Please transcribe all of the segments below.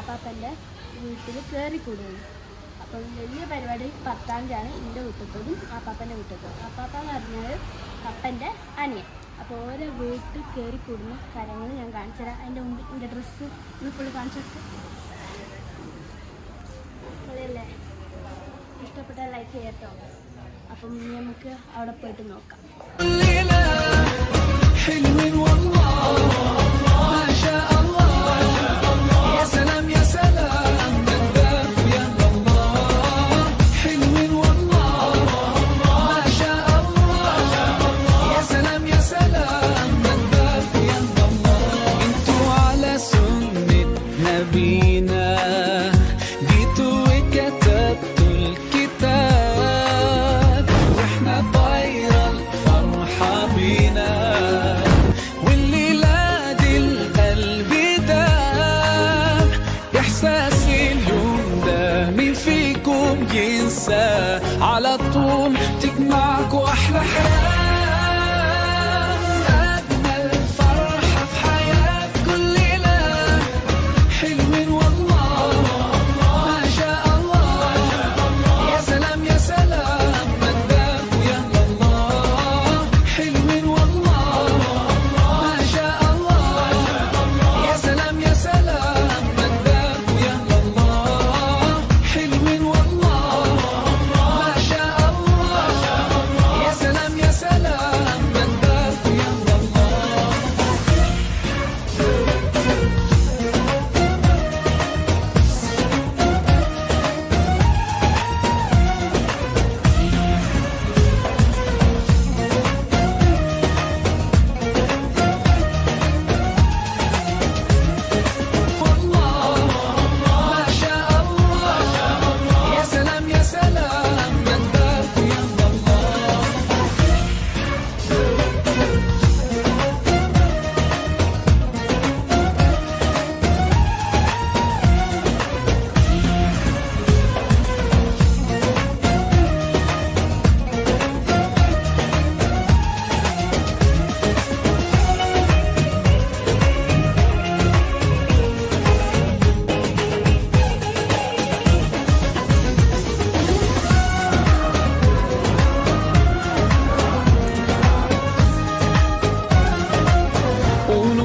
ആപ്പാപ്പൻ്റെ വീട്ടിൽ കയറിക്കൂടുകയാണ്. അപ്പം വലിയ പരിപാടി 10-ാം തീയതിയാണ് എൻ്റെ വീട്ടിലത്തതും ആപ്പാപ്പൻ്റെ വീട്ടിലത്തതും. ആപ്പാപ്പ എന്ന് പറഞ്ഞാൽ പപ്പൻ്റെ അനിയൻ. അപ്പോൾ ഓരോ വീട്ടിൽ കയറിക്കൂടുന്ന കാര്യങ്ങൾ ഞാൻ കാണിച്ചു തരാം. അതിൻ്റെ മുമ്പ് എൻ്റെ ഡ്രസ്സ് ഒന്ന് ഫുള്ള് കാണിച്ചിട്ട് അല്ലേ ഇഷ്ടപ്പെട്ടാൽ ലൈക്ക് ചെയ്യട്ടോ. അപ്പം നമുക്ക് അവിടെ പോയിട്ട് നോക്കാം. على طول تجمعكوا أحلى حياة، أجمل فرحة في حياة كل ليلة. حلوين والله ما شاء الله، يا سلام يا سلام مداك ويا الله. حلوين والله ما شاء الله، يا سلام يا سلام مداك ويا الله. حلوين والله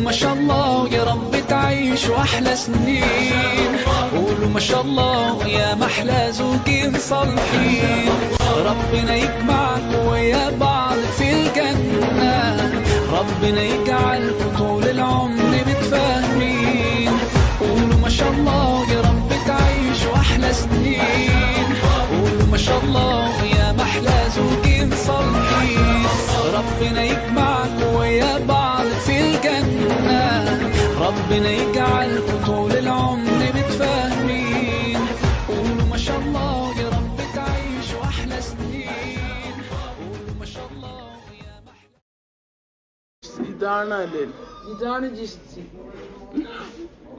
ما شاء الله يا رب تعيشوا أحلى سنين. قولوا ما شاء الله يا محلى زوجين صالحين. ربنا يجمعكم ويا بعض في الجنة، ربنا يجعلكم طول العمر متفاهمين. قولوا ما شاء الله يا رب تعيشوا أحلى سنين. قولوا ما شاء الله يا محلى زوجين صالحين. ربنا يجمعكم ويا بعض في الجنة، ربنا يجعلكم طول العمر متفاهمين. قولوا ما شاء الله يا رب تعيشوا أحلى سنين. قولوا ما شاء الله يا محلى. ഇതാണ് ജിസ്റ്റി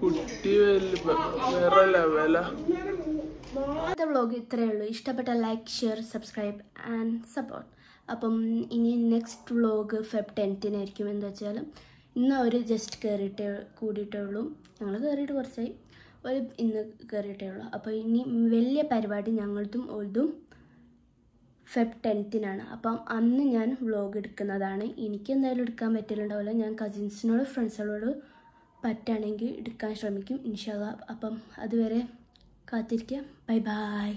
കുട്ടി വേറെ ലെവല. ഇന്നത്തെ വ്ളോഗ് ഇത്രയേ ഉള്ളൂ. ഇഷ്ടപ്പെട്ട like, share, subscribe and support. അപ്പം ഇനി നെക്സ്റ്റ് വ്ളോഗ് Feb 10th എന്താ വെച്ചാൽ ഇന്ന് അവർ ജസ്റ്റ് കൂടിയിട്ടേ ഉള്ളൂ. ഞങ്ങൾ കയറിയിട്ട് കുറച്ചായി, ഒരു ഇന്ന് കയറിയിട്ടേ ഉള്ളൂ. അപ്പോൾ ഇനി വലിയ പരിപാടി ഞങ്ങളതും ഓൾതും Feb 10th അപ്പം അന്ന് ഞാൻ വ്ളോഗ് എടുക്കുന്നതാണ്. എനിക്ക് എന്തായാലും എടുക്കാൻ പറ്റില്ലുണ്ടാവില്ല. ഞാൻ കസിൻസിനോട് ഫ്രണ്ട്സുകളോട് പറ്റുകയാണെങ്കിൽ എടുക്കാൻ ശ്രമിക്കും ഇൻഷാ അല്ലാഹ്. അപ്പം അതുവരെ കാത്തിരിക്കുക. Bye bye.